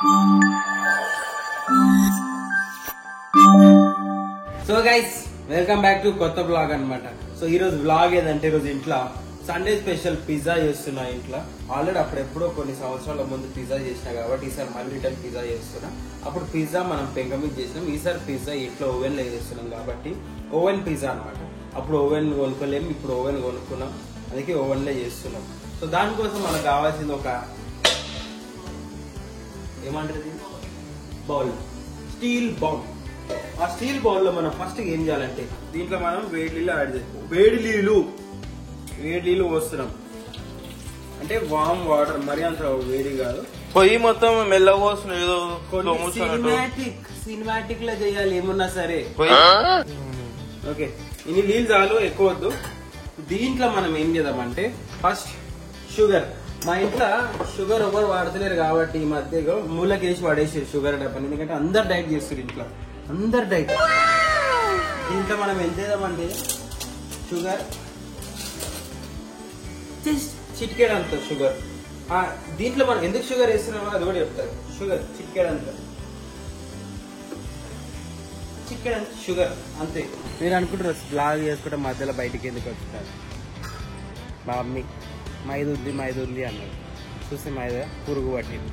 So guys welcome back to కొత్త blog అన్నమాట. So ఈ రోజు బ్లాగ్ ఏదంటే ఈ రోజు ఇంట్లో సండే స్పెషల్ పిజ్జా చేస్తున్నా. ఇంట్లో ఆల్రెడీ అప్పుడెప్పుడో కొన్ని సంవత్సరాల ముందు పిజ్జా చేసినా కాబట్టి ఈసారి మళ్ళీ రిటర్న్ పిజ్జా చేస్తున్నా. అప్పుడు పిజ్జా మనం పెంక మీద చేసినాం, ఈసారి పిజ్జా ఇంట్లో ఓవెన్ లో చేస్తున్నాం కాబట్టి ఓవెన్ పిజ్జా అనమాట. అప్పుడు ఓవెన్ కొనుక్కోలేము, ఇప్పుడు ఓవెన్ కొనుక్కున్నాం, అందుకే ఓవెన్ లో చేస్తున్నాం. సో దానికోసం మనకు కావాల్సింది ఒక ఏమంటారు బౌల్, స్టీల్ బౌల్. ఆ స్టీల్ బౌల్ లో మనం ఫస్ట్ ఏం చేయాలంటే దీంట్లో మనం వేడి నీళ్ళు యాడ్ చేస్తాం. వేడి నీళ్ళు పోస్తున్నాం అంటే వామ్ వాటర్, మరి అంత వేడి కాదు. పొయ్యి మొత్తం మెల్లగా సినిమాటిక్ లో చేయాలి ఏమున్నా సరే. ఓకే, ఇన్ని నీళ్ళు చాలు, ఎక్కువ వద్దు. దీంట్లో మనం ఏం చేద్దామంటే ఫస్ట్ షుగర్. మా ఇంట్లో షుగర్ ఎవరు వాడతలేరు కాబట్టి ఈ మధ్య మూలకేసి పడేసారు షుగర్ డబ్బని, ఎందుకంటే అందరు డైట్ చేస్తారు ఇంట్లో, అందరు డైట్. దీంట్లో మనం ఎంత చేద్దామంటే షుగర్ జస్ట్ చిటికేడంత షుగర్. దీంట్లో మనం ఎందుకు షుగర్ వేస్తున్నామో అది కూడా చెప్తారు. షుగర్ చిటికేడంత షుగర్ అంతే. మీరు అనుకుంటారు బ్లాగ్ చేసుకుంటే మధ్యలో బయటికి ఎందుకు వచ్చుతారు. మా మమ్మీ మైదా ఉంది అన్నాడు, చూస్తే మైదా పురుగు పట్టింది.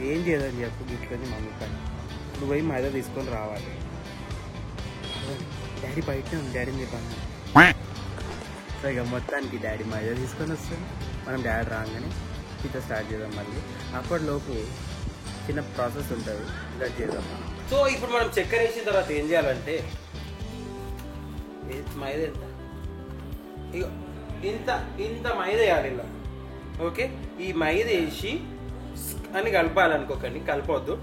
ఏం చేయదని చెప్పు గిట్లని మమ్మీ కానీ ఇప్పుడు పోయి మైదా తీసుకొని రావాలి. డాడీ బయట ఉంది, డాడీని చెప్పాను. సో ఇక మొత్తానికి డాడీ మైదా తీసుకొని వస్తాను, మనం డాడీ రాగానే పిజ్జా స్టార్ట్ చేద్దాం. మళ్ళీ అప్పటిలోపు చిన్న ప్రాసెస్ ఉంటుంది, ఇలా చేద్దాం. సో ఇప్పుడు మనం చక్కెర వేసిన తర్వాత ఏం చేయాలంటే మైదా ఇక ఇంత మైదా వేయాలి ఇలా. ఓకే, ఈ మైదా వేసి అని కలపాలనుకోకండి, కలపవద్దు.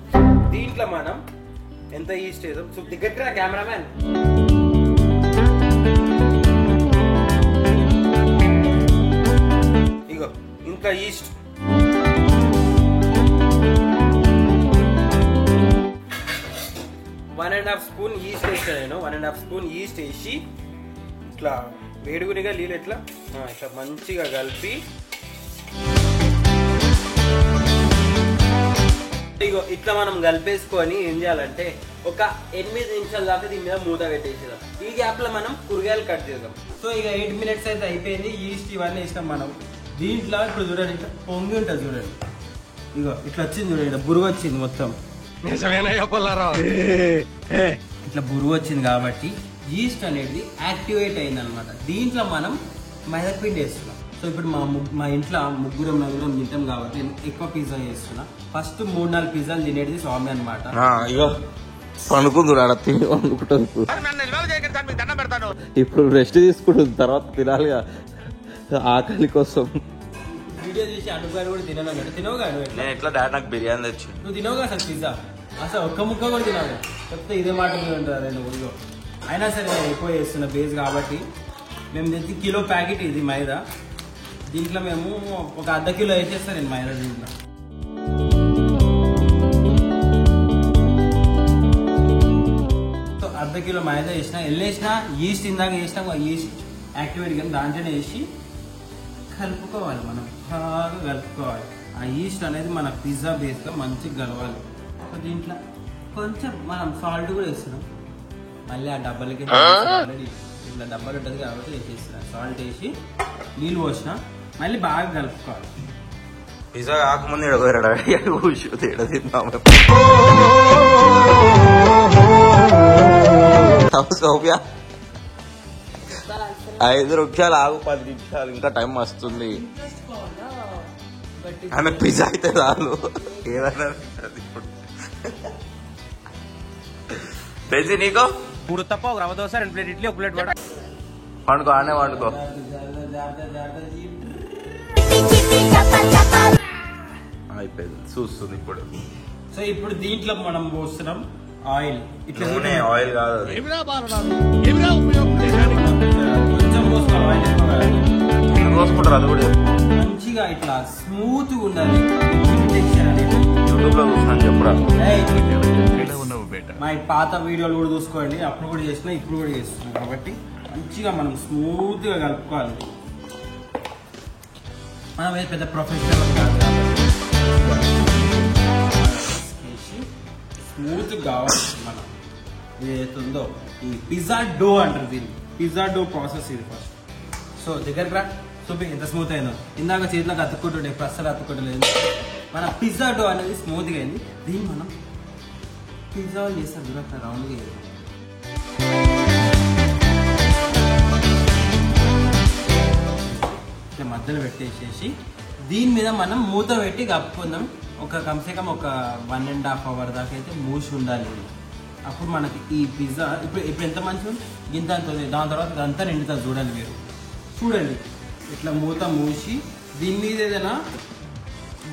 దీంట్లో మనం ఎంత ఈస్ట్ వేద్దాం. సో దగ్గర కెమెరామ్యాన్, ఇగో ఇంత east, one and half spoon east వేసాను నేను. 1.5 స్పూన్ ఈస్ట్ వేసి ఇట్లా వేడుగునిగా నీళ్ళు ఇట్లా మంచిగా కలిపి ఇగో ఇట్లా మనం కలిపేసుకొని ఏం చేయాలంటే ఒక 8 నిమిషాల దాకా దీని మీద మూత పెట్టేసేదాం. ఈ గ్యాప్ లో మనం కూరగాయలు కట్ చేద్దాం. సో ఇక 8 మినిట్స్ అయితే అయిపోయింది. ఈస్ట్ ఇవన్నీ వేసినాం మనం. దీంట్లో ఇప్పుడు చూడండి ఇట్లా పొంగి ఉంటుంది చూడండి, ఇగో ఇట్లా వచ్చింది చూడండి, బురుగు వచ్చింది మొత్తం. ఇట్లా బురుగు వచ్చింది కాబట్టి ఈస్ట్ అనేది యాక్టివేట్ అయింది అనమాట. దీంట్లో మనం మైదా పిండి వేస్తున్నాం. సో ఇప్పుడు మా ఇంట్లో ముగ్గురం నలుగురం తింటాం కాబట్టి ఎక్కువ పిజ్జా చేస్తున్నా. ఫస్ట్ 3-4 పిజ్జాలు తినేది స్వామి అనమాట. ఇప్పుడు రెస్ట్ తీసుకుంటుంది, తర్వాత తినాలి ఆకలి కోసం. వీడియో చేసి అనుకోని కూడా తినను. తినవుగా నువ్వు? ఎట్లా డాడీ నాకు బిర్యానీ తెచ్చి నువ్వు తినవుగా అసలు పిజ్జా, అసలు ఒక్క ముక్క కూడా తినాలి. చెప్తే ఇదే మాట మీద ఉంటారు నువ్వు. అయినా సరే నేను ఎక్కువ చేస్తున్న బేస్ కాబట్టి మేము తెచ్చి కిలో ప్యాకెట్ ఇది మైదా. దీంట్లో మేము ఒక ½ కిలో వేసేస్తాను నేను మైదా. దీంట్లో సో ½ కిలో మైదా వేసిన, వెళ్ళేసిన ఈస్ట్ ఇందాక వేసినా ఈస్ట్ యాక్టివేట్ కానీ దాంట్లోనే వేసి కలుపుకోవాలి. మనం బాగా కలుపుకోవాలి. ఆ ఈస్ట్ అనేది మన పిజ్జా బేస్గా మంచిగా కలవాలి. సో దీంట్లో కొంచెం మనం సాల్ట్ కూడా వేస్తున్నాం. మళ్ళీ ఆ డబ్బాలకి ఆల్రెడీ ఇట్లా డబ్బాలు ఉంటుంది కాబట్టి వేసేస్తున్నాం. సాల్ట్ వేసి నీళ్ళు పోసిన మళ్ళీ బాగా కలుపుకోవాలి. పిజ్జా కాకముందు సౌఫియా 5 నిమిషాలు ఆగు, 10 నిమిషాలు ఇంకా టైం వస్తుంది. ఆమె పిజ్జా అయితే రాదు, ఏదైనా ఇప్పుడు పెంచి నీకు 3 తప్ప ఒక రవ్వ దోశ, 2 ప్లేట్ ఇడ్లీ, 1 ప్లేట్ వడ. వండుకో, ఆనే వండుకో. అయిపోయింది, చూస్తుంది ఇప్పుడు. సో ఇప్పుడు దీంట్లో మనం పోస్తున్నాం ఆయిల్. ఇట్లా ఆయిల్ కాదు, కొంచెం పోసుకోవాలి, పోసుకుంటారు. అది కూడా మంచిగా ఇట్లా స్మూత్ గా ఉండాలి. యూట్యూబ్ లో చూసినాను చెప్పురా. మా పాత వీడియోలు కూడా చూసుకోండి, అప్పుడు కూడా చేసినా ఇప్పుడు కూడా చేస్తున్నాం కాబట్టి మంచిగా మనం స్మూత్ గా కలుపుకోవాలి. మనం పెద్ద ప్రొఫెషనల్ కాదు కాబట్టి స్మూత్ కావాలి మనం ఏదైతుందో ఈ పిజ్జా డో అంటారు దీన్ని. పిజ్జా డో ప్రాసెస్ ఇది ఫస్ట్. సో దగ్గరకు రా చూపి ఎంత స్మూత్ అయిందో. ఇందాక చేతిలోకి అతుక్కుంటుండే, ఇప్పుడు అస్సలు అతుక్కుంటలేదు. మన పిజ్జా డో అనేది స్మూత్గా అయింది. దీన్ని మనం పిజ్జా చేస్తాం చూడ రౌండ్గా వేయాలి. ఇట్లా మధ్యలో పెట్టేసేసి దీని మీద మనం మూత పెట్టి కప్పుకుందాం. కమ్సేకం ఒక 1.5 hour దాకా అయితే మూసి ఉండాలి. అప్పుడు మనకి ఈ పిజ్జా ఇప్పుడు ఎంత మంచిగా గింత అంత ఉంది. దాని తర్వాత ఇదంతా నిండుతుంది చూడండి. మీరు చూడండి ఇట్లా మూత మూసి దీని మీద ఏదైనా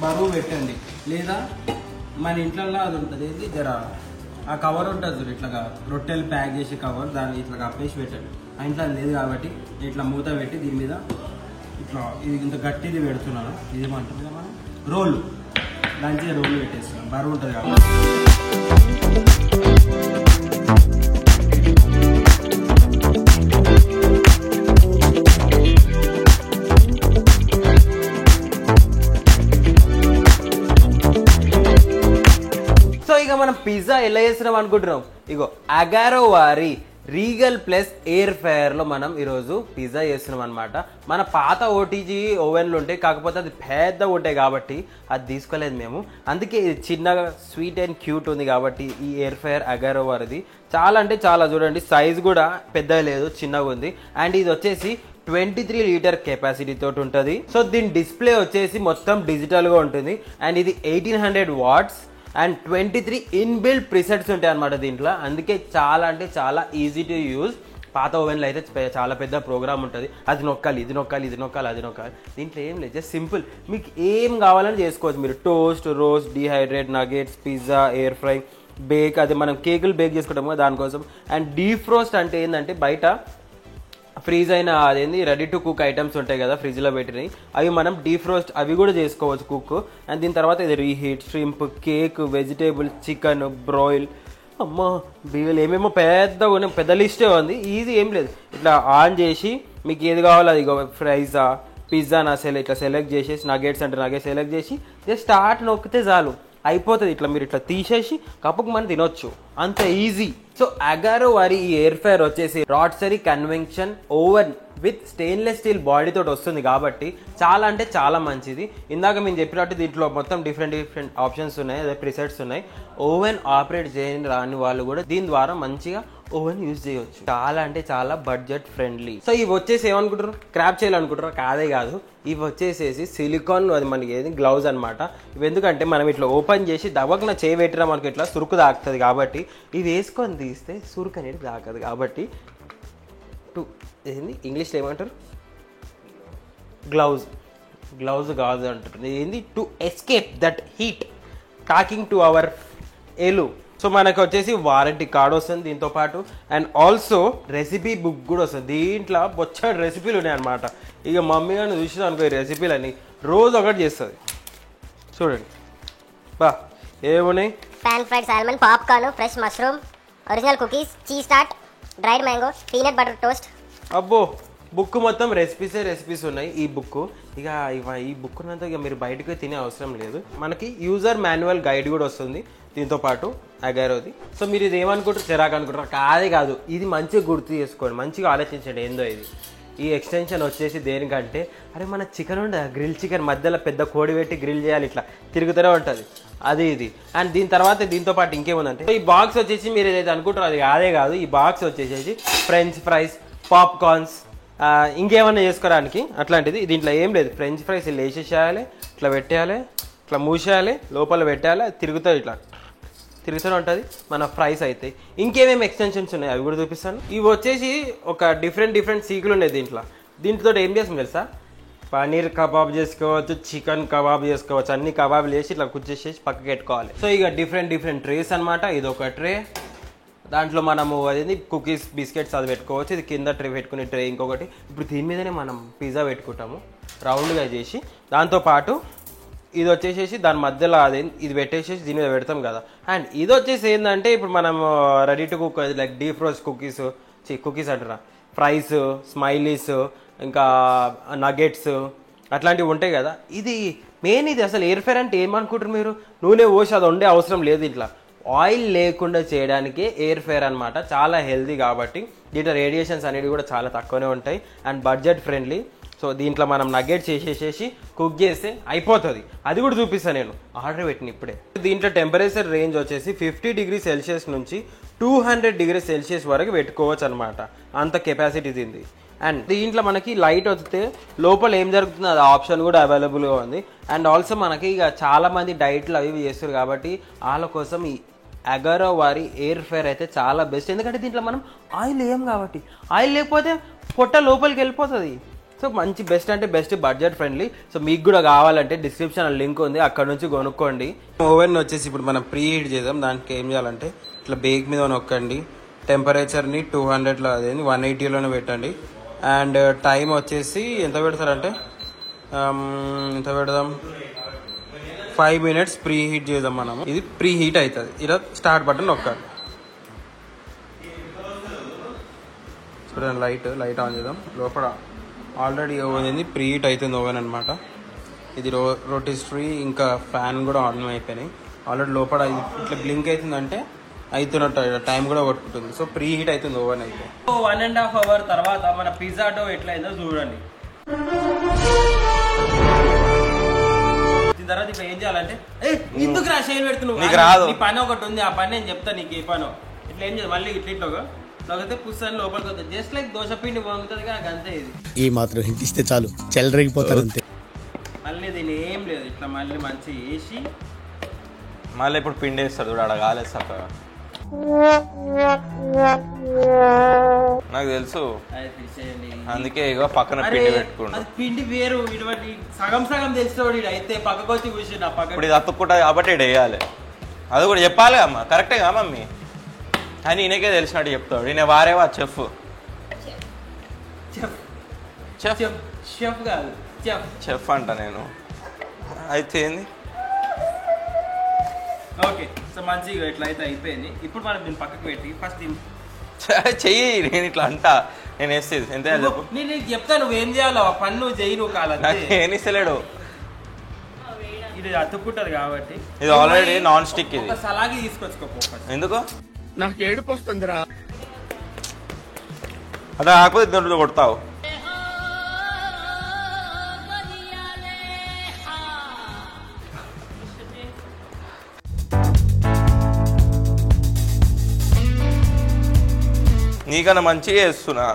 బరువు పెట్టండి, లేదా మన ఇంట్లో అది ఉంటుంది ఏది జర ఆ కవర్ ఉంటుంది చూడు, ఇట్లా రొట్టెలు ప్యాక్ చేసే కవర్, దాన్ని ఇట్లా కప్పేసి పెట్టండి. ఆ ఇంట్లో లేదు కాబట్టి ఇట్లా మూత పెట్టి దీని మీద ఇట్లా ఇది ఇంత గట్టిది పెడుతున్నాను. ఇదేమంటుంది కదా మనం రోలు, దానికి రోలు పెట్టేస్తున్నాం, బరువు ఉంటుంది కాబట్టి. సో ఇక మనం పిజ్జా ఎలా చేస్తున్నాం అనుకుంటున్నాం. ఇగో అగారో వారి రీగల్ ప్లస్ ఎయిర్ ఫ్రైయర్లో మనం ఈరోజు పిజ్జా చేస్తున్నాం అనమాట. మన పాత ఓటీజీ ఓవెన్లు ఉంటాయి, కాకపోతే అది పెద్ద ఉంటాయి కాబట్టి అది తీసుకోలేదు మేము. అందుకే ఇది చిన్నగా స్వీట్ అండ్ క్యూట్ ఉంది కాబట్టి ఈ ఎయిర్ ఫ్రైయర్ అగారో వారిది చాలా అంటే చాలా. చూడండి సైజ్ కూడా పెద్దగా లేదు, చిన్నగా ఉంది. అండ్ ఇది వచ్చేసి 23 లీటర్ కెపాసిటీ తోటి ఉంటుంది. సో దీని డిస్ప్లే వచ్చేసి మొత్తం డిజిటల్గా ఉంటుంది. అండ్ ఇది 1800 వాట్స్ అండ్ 23 ఇన్బిల్ట్ ప్రిసెట్స్ ఉంటాయి అనమాట దీంట్లో. అందుకే చాలా అంటే చాలా ఈజీ టు యూజ్. పాత ఓవెన్లో అయితే చాలా పెద్ద ప్రోగ్రామ్ ఉంటుంది, అది నొక్కాలి, ఇది నొక్కాలి, ఇది నొక్కాలి, అది నొక్కాలి. దీంట్లో ఏం లేదు, జస్ట్ సింపుల్. మీకు ఏం కావాలని చేసుకోవచ్చు మీరు. Toast, roast, dehydrate, nuggets, pizza, air fry, bake, అది మనం కేకులు బేక్ చేసుకుంటాము కదా దానికోసం. అండ్ డీప్ రోస్ట్ అంటే ఏంటంటే బయట ఫ్రీజ్ అయిన అదేంది రెడీ టు కుక్ ఐటమ్స్ ఉంటాయి కదా ఫ్రిడ్జ్లో పెట్టినవి, అవి మనం డీప్ రోస్ట్ అవి కూడా చేసుకోవచ్చు కుక్. అండ్ దీని తర్వాత ఇది reheat, shrimp, cake, vegetable, chicken, broil, అమ్మో బియ్యలు ఏమేమో పెద్ద లిస్టే ఉంది. ఈజీ ఏం లేదు, ఇట్లా ఆన్ చేసి మీకు ఏది కావాలో అది ఫ్రైజా పిజ్జా ఇట్లా సెలెక్ట్ చేసేసి, నగెట్స్ అంటే నగెట్స్ సెలెక్ట్ చేసి జస్ట్ స్టార్ట్ నొక్కితే చాలు అయిపోతుంది. ఇట్లా మీరు ఇట్లా తీసేసి కప్పుకు మనం తినొచ్చు, అంత ఈజీ. సో అగారో వారి ఈ ఎయిర్ ఫ్రైయర్ వచ్చేసి rotisserie convention oven with stainless steel body తోటి వస్తుంది కాబట్టి చాలా అంటే చాలా మంచిది. ఇందాక మేము చెప్పినట్టు దీంట్లో మొత్తం డిఫరెంట్ ఆప్షన్స్ ఉన్నాయి, అదే ప్రిసెట్స్ ఉన్నాయి. ఓవెన్ ఆపరేట్ చేయని రాని వాళ్ళు కూడా దీని ద్వారా మంచిగా ఓవెన్ యూజ్ చేయవచ్చు. చాలా అంటే చాలా బడ్జెట్ ఫ్రెండ్లీ. సో ఇవి వచ్చేసి ఏమనుకుంటారు, క్రాప్ చేయాలనుకుంటారు, కాదే కాదు. ఇవి వచ్చేసేసి సిలికాన్, అది మనకి ఏది గ్లౌజ్ అనమాట. ఇవి ఎందుకంటే మనం ఇట్లా ఓపెన్ చేసి దవకన చేయి పెట్టినా మనకి ఇట్లా సురుకు తాకుతుంది కాబట్టి ఇవి వేసుకొని తీస్తే సురుకు అనేది తాకదు కాబట్టి ఏంది ఇంగ్లీష్లో ఏమంటారు, గ్లౌజ్ కాదు అంటారు. ఏంది to escape that heat talking to our ఎలు. సో మనకు వచ్చేసి వారంటీ కార్డ్ వస్తుంది దీంతో పాటు. అండ్ ఆల్సో రెసిపీ బుక్ కూడా వస్తుంది. దీంట్లో బొచ్చడి రెసిపీలు ఉన్నాయి అనమాట. ఇక మమ్మీ కానీ చూసినా అనుకో ఈ రెసిపీలని రోజు ఒకటి చేస్తుంది. చూడండి బా ఏమున్నాయి, pan fried salmon, popcorn, fresh mushroom, original cookies, cheese tart, dried mango, peanut butter toast. అబ్బో బుక్ మొత్తం రెసిపీస్ ఉన్నాయి ఈ బుక్. ఇక ఈ బుక్ అంతా ఇక మీరు బయటకు తినే అవసరం లేదు. మనకి యూజర్ మాన్యువల్ గైడ్ కూడా వస్తుంది దీంతో పాటు అగారోది. సో మీరు ఇది ఏమనుకుంటారు, చిరాకు అనుకుంటారు, కాదే కాదు. ఇది మంచిగా గుర్తు చేసుకోండి, మంచిగా ఆలోచించండి ఏందో ఇది. ఈ ఎక్స్టెన్షన్ వచ్చేసి దేనికంటే, అరే మన చికెన్ ఉండదు, గ్రిల్ చికెన్ మధ్యలో పెద్ద కోడి పెట్టి గ్రిల్ చేయాలి, ఇట్లా తిరుగుతూనే ఉంటుంది అది ఇది. అండ్ దీని తర్వాత దీంతో పాటు ఇంకేముందంటే ఈ బాక్స్ వచ్చేసి మీరు ఏదైతే అనుకుంటారో అది కాదే కాదు. ఈ బాక్స్ వచ్చేసి ఫ్రెంచ్ ఫ్రైస్, పాప్కార్న్స్, ఇంకేమన్నా చేసుకోవడానికి అట్లాంటిది. దీంట్లో ఏం లేదు, ఫ్రెంచ్ ఫ్రైస్ ఇలా వేసేసేయాలి, ఇట్లా పెట్టేయాలి, ఇట్లా మూసేయాలి, లోపల పెట్టేయాలి, తిరుగుతుంది, ఇట్లా తిరుగుతూనే ఉంటుంది మన ఫ్రైస్ అయితే. ఇంకేమేమి ఎక్స్టెన్షన్స్ ఉన్నాయి అవి కూడా చూపిస్తాను. ఇవి వచ్చేసి ఒక డిఫరెంట్ సీకులు ఉన్నాయి దీంట్లో ఏం చేస్తాం తెలుసా, పనీర్ కబాబ్ చేసుకోవచ్చు, చికెన్ కబాబ్ చేసుకోవచ్చు, అన్ని కబాబులు వేసి ఇట్లా కుచ్చేసేసి పక్కకి పెట్టుకోవాలి. సో ఇక డిఫరెంట్ ట్రేస్ అనమాట. ఇది ఒక ట్రే, దాంట్లో మనము అదేంది కుకీస్, బిస్కెట్స్ అది పెట్టుకోవచ్చు. ఇది కింద ట్రే పెట్టుకునే ట్రే ఇంకొకటి. ఇప్పుడు దీని మీదనే మనం పిజ్జా పెట్టుకుంటాము రౌండ్గా చేసి. దాంతోపాటు ఇది వచ్చేసేసి దాని మధ్యలో అదే ఇది పెట్టేసేసి దీని మీద పెడతాం కదా. అండ్ ఇది వచ్చేసి ఏంటంటే ఇప్పుడు మనం ready to cook like deep roast cookies అంటారా, ఫ్రైస్, స్మైలీస్, ఇంకా నగెట్స్ అట్లాంటివి ఉంటాయి కదా. ఇది మెయిన్. ఇది అసలు ఎయిర్ ఫ్రైర్ అంటే ఏమనుకుంటారు మీరు, నూనె పోసి అది వండే అవసరం లేదు. ఇట్లా ఆయిల్ లేకుండా చేయడానికి ఎయిర్ ఫైర్ అనమాట. చాలా హెల్దీ కాబట్టి దీంట్లో రేడియేషన్స్ అనేవి కూడా చాలా తక్కువనే ఉంటాయి అండ్ బడ్జెట్ ఫ్రెండ్లీ. సో దీంట్లో మనం నగ్గెట్ చేసేసేసి కుక్ చేస్తే అయిపోతుంది. అది కూడా చూపిస్తాను, నేను ఆర్డర్ పెట్టిన ఇప్పుడే. దీంట్లో టెంపరేచర్ రేంజ్ వచ్చేసి 50 డిగ్రీ సెల్సియస్ నుంచి 200 డిగ్రీ సెల్సియస్ వరకు పెట్టుకోవచ్చు అనమాట. అంత కెపాసిటీ దీనిది. అండ్ దీంట్లో మనకి లైట్ వస్తే లోపల ఏం జరుగుతుందో అది ఆప్షన్ కూడా అవైలబుల్గా ఉంది. అండ్ ఆల్సో మనకి ఇక చాలా మంది డైట్లు అవి చేస్తారు కాబట్టి వాళ్ళ కోసం ఈ అగరో వారి ఎయిర్ ఫైర్ అయితే చాలా బెస్ట్. ఎందుకంటే దీంట్లో మనం ఆయిల్ వేయం కాబట్టి, ఆయిల్ లేకపోతే పొట్ట లోపలికి వెళ్ళిపోతుంది. సో మంచి బెస్ట్ అంటే బెస్ట్, బడ్జెట్ ఫ్రెండ్లీ. సో మీకు కూడా కావాలంటే డిస్క్రిప్షన్ లింక్ ఉంది, అక్కడ నుంచి కొనుక్కోండి. ఓవెన్ వచ్చేసి ఇప్పుడు మనం ప్రీ హీట్ చేద్దాం. దానికి ఏం చేయాలంటే ఇట్లా బేక్ మీద నొక్కండి, టెంపరేచర్ని 200లో అదే 180లోనే పెట్టండి. అండ్ టైం వచ్చేసి ఎంత పెడతారంటే ఎంత పెడదాం, 5 minutes ప్రీ హీట్ చేద్దాం మనము. ఇది ప్రీ హీట్ అవుతుంది. ఇలా స్టార్ట్ బటన్ నొక్కాలి. చూడండి లైట్ ఆన్ చేద్దాం. లోపల ఆల్రెడీ ఓవెన్ ప్రీ హీట్ అవుతుంది ఓవెన్ అనమాట. ఇది రోటిస్టరీ ఇంకా ఫ్యాన్ కూడా ఆన్ అయిపోయినాయి ఆల్రెడీ. లోపల ఇట్లా బ్లింక్ అవుతుందంటే అవుతున్నట్టు టైం కూడా కొట్టుకుంటుంది. సో ప్రీ హీట్ అవుతుంది ఓవెన్ అయితే. 1.5 hour తర్వాత మన పిజ్జా డో ఎట్లయిందో చూడండి. దీని తర్వాత ఇప్పుడు ఏం చేయాలంటే ఎందుకు రా షేర్ పెడుతున్నావు, నీ పని ఒకటి ఉంది, ఆ పని నేను చెప్తా నీకు ఏ పనో. ఇట్లా ఏం చేయాలి, మళ్ళీ ఇట్లా లేకపోతే పుస్తకాన్ని లోపలికి వస్తుంది. జస్ట్ లైక్ దోశ పిండి పొంగుతుంది కానీ అంతే. ఇది ఈ మాత్రం హింట్ ఇస్తే చాలు, చెలరేగిపోతారు అంతే. మళ్ళీ దీని ఏం లేదు, ఇట్లా మళ్ళీ మంచిగా వేసి మళ్ళీ ఇప్పుడు పిండి వేస్తాడు చూడు, అక్కడ కాలేదు చక్కగా. నాకు తెలుసు, అందుకే ఇగో పక్కన పిండి పెట్టుకుంటా. పిండి వేరు, ఇటువంటి సగం తెలిసినవాడు అయితే పక్కకు వచ్చి కూర్చున్నా. ఇప్పుడు ఇది అతుక్కుంటా కాబట్టి ఇక్కడ వేయాలి. అది కూడా చెప్పాలి అమ్మ, కరెక్టే కా మమ్మీ? అని ఈయనకే తెలిసినట్టు చెప్తాడు. ఈయన వారేవా చెఫ్ కాదు చెఫ్ అంట నేను. అయితే ఏంది, ఓకే. సో మంచిగా ఇట్లా అయితే అయిపోయింది. ఇప్పుడు మనం దీన్ని పక్కకు పెట్టి ఫస్ట్ చెయ్యి. నేను ఇట్లా అంటా, నేను వేసేది ఎంత చెప్పు. నేను నీకు చెప్తా, నువ్వేం చేయాలో ఆ పని నువ్వు చెయ్యి. నువ్వు కాదు ఏం ఇస్తలేడు, ఇది అతుక్కుంటది కాబట్టి. ఇది ఆల్రెడీ నాన్ స్టిక్. ఇది సలాగి తీసుకొచ్చుకోపో. ఎందుకు నాకు ఏడుపు వస్తుందిరా. అదే కాకపోతే దాంట్లో కొడతావు. నీకన్నా మంచిగా చేస్తున్నా.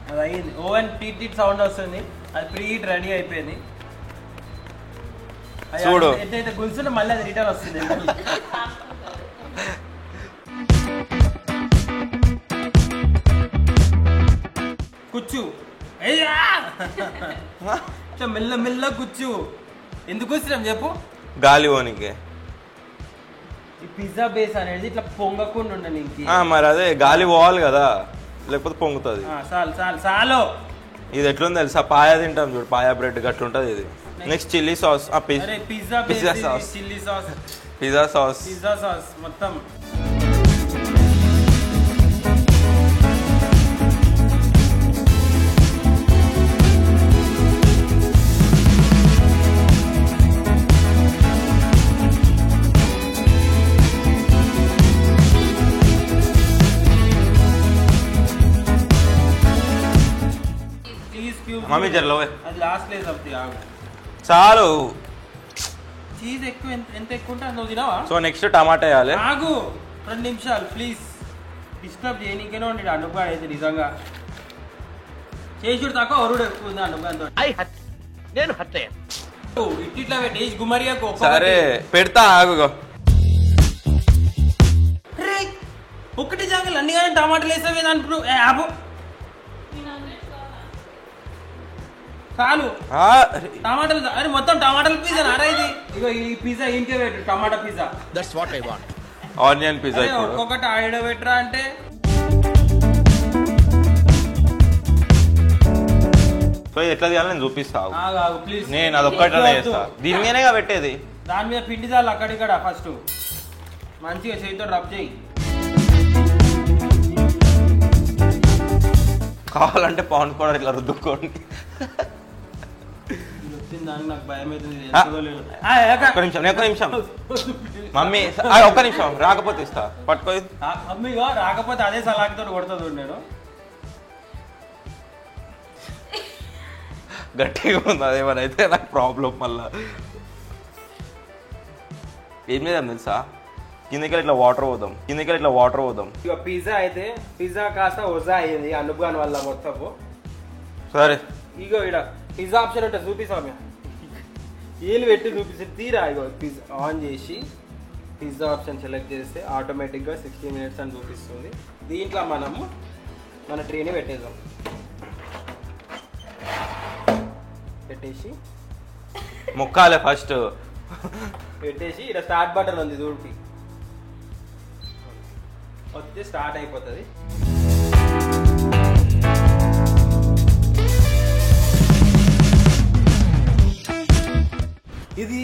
అది అయింది. ఓవెన్ టీట్ సౌండ్ వస్తుంది. అది ప్రీ హీట్ రెడీ అయిపోయింది. చూడు ఎట్లయితే గుంజుతుంటే మళ్ళీ అది రిటర్న్ వస్తుంది. కూర్చు మెల్ల మెల్ల కూర్చు. ఎందుకు వచ్చినాం చెప్పు, గాలి ఓనికి. ఈ పిజ్జా బేస్ అనేది ఇట్లా పొంగకుండా ఉండాలి. మరి అదే గాలి పోవాలి కదా, లేకపోతే పొంగుతుంది. చాలు. ఇది ఎట్లుంది తెలుసా, పాయా తింటాం చూడు, పాయా బ్రెడ్ గట్లుంటది ఇది. Next chilli sauce, pizza sauce, chilli sauce, pizza sauce, pizza sauce మొత్తం. మమ్మీ జరలోవే, అది లాస్ట్ లేదు అవుతుంది. చాలు. చీజ్ ఎక్కువ, ఎంత ఎక్కువ ఉంటే నువ్వు తినవా? సో నెక్స్ట్ టమాటా వేయాలి. ఆగు 2 నిమిషాలు ప్లీజ్. డిస్టర్బ్ చేయనీకేనే ఉండి అడుగు అయితే నిజంగా చేసుడు తక్కువ ఒరుడు ఎక్కువ ఉంది అడుగు. నేను హర్ట్ అయ్యాను. ఇట్లా పెట్టి గుమ్మరియాకు సరే పెడతా, ఆగు. ఒకటి జాగలు అన్ని కానీ టమాటాలు వేసావే దాంట్లో. ఆపు చాలు. టమాటాలు అరే మొత్తం టమాటాలు పిజ్జా నారా ఇది. ఇగో ఈ పిజ్జా ఇంకే పెట్టు, tomato pizza. That's what I want. Onion pizza. ఒక్కొక్కటి ఆడ పెట్టరా అంటే సో ఎట్లా తీయాలి నేను చూపిస్తా ప్లీజ్. నేను అదొక్కటే చేస్తా, దీని మీదనే పెట్టేది. దాని మీద పిండి చాలు అక్కడిక్కడ. ఫస్ట్ మంచిగా చేతితో రబ్ చేయి. కావాలంటే పౌండ్ కూడా ఇట్లా రుద్దుకోండి. ఇచ్చిన దానికి నాకు భయం అవుతుంది. ఆ. ఒక్క ఒక్క నిమిషం మమ్మీ ఒక్క నిమిషం రాకపోతే ఇస్తా పట్టుకో. మమ్మీగా రాకపోతే అదే సలాక్తో కొడుతుంది నేను. గట్టిగా ఉంది అదేమన్నా అయితే నాకు ప్రాబ్లం మళ్ళా. ఏం లేదని తెలుసా, కిందకి ఇట్లా వాటర్ పోదాం. ఇక పిజ్జా అయితే పిజ్జా కాస్త వజా అయ్యింది అనుభవాన్ వల్ల మొత్తము. సరే ఇగో ఇక్కడ పిజ్జా ఆప్షన్ ఉంటుంది చూపిస్తాము. వీళ్ళు పెట్టి చూపిస్తే తీరా ఇగో పిజ్జా ఆన్ చేసి పిజ్జా ఆప్షన్ సెలెక్ట్ చేస్తే ఆటోమేటిక్గా 60 minutes అని చూపిస్తుంది. దీంట్లో మనము మన ట్రేని పెట్టేసి ముక్కాలే ఫస్ట్ పెట్టేసి ఇక్కడ స్టార్ట్ బటన్ ఉంది చూపి వస్తే స్టార్ట్ అయిపోతుంది. ఇది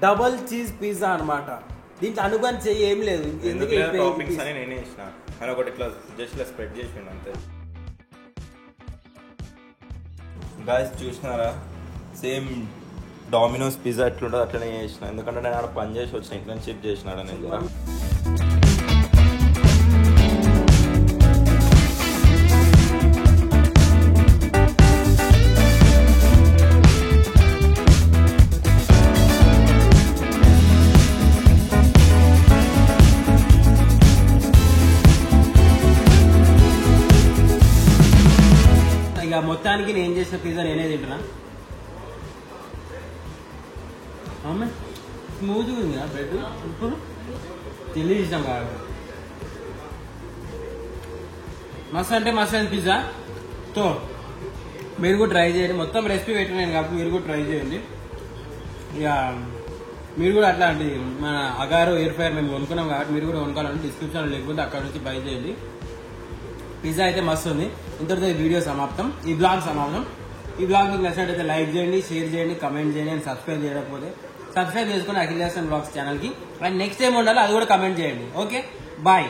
డబల్ చీజ్ పిజ్జా అన్నమాట. దీంట్లో అనుభవం చెయ్యి ఏం లేదు. టాపింగ్స్ అని నేనే ఇచ్చిన అని ఒకటి ఇట్లా జస్ట్ ఇలా స్ప్రెడ్ చేసి అంతే. గాయస్ చూసినారా, సేమ్ డామినోస్ పిజ్జా ఎట్లుంటుందో అట్లనే చేసిన. ఎందుకంటే నేను ఆడ పని చేసి వచ్చిన, ఇంటర్న్షిప్ చేసినాడు నేను. ఇక మొత్తానికి నేను చేసిన పిజ్జా నేనే తింటున్నా. అమ్మ స్మూత్గా ఉంది ఆ బ్రెడ్. ఇప్పుడు తెలియ ఇష్టం కాదు. మస్తు అంటే మస్తు అయింది పిజ్జా. తో మీరు కూడా ట్రై చేయండి. మొత్తం రెసిపీ పెట్టినాను కాబట్టి మీరు కూడా ట్రై చేయండి. ఇక మీరు కూడా అట్లాంటి మన అగారో ఎయిర్ ఫ్రైర్ మేము కొనుక్కున్నాం కాబట్టి మీరు కూడా కొనుక్కోవాలంటే డిస్క్రిప్షన్లో లేకపోతే అక్కడ నుంచి బై చేయండి. పిజ్జా అయితే మస్తు ఉంది. ఇంతటితో ఈ వీడియో సమాప్తం, ఈ బ్లాగ్ సమాప్తం. ఈ బ్లాగ్ మీకు నచ్చినట్టయితే లైక్ చేయండి, షేర్ చేయండి, కమెంట్ చేయండి. అండ్ సబ్స్క్రైబ్ చేయకపోతే సబ్స్క్రైబ్ చేసుకుని అఖిల్ హాసన్ బ్లాగ్స్ ఛానల్కి. అండ్ నెక్స్ట్ టైం ఉండాలి అది కూడా కమెంట్ చేయండి. Okay bye.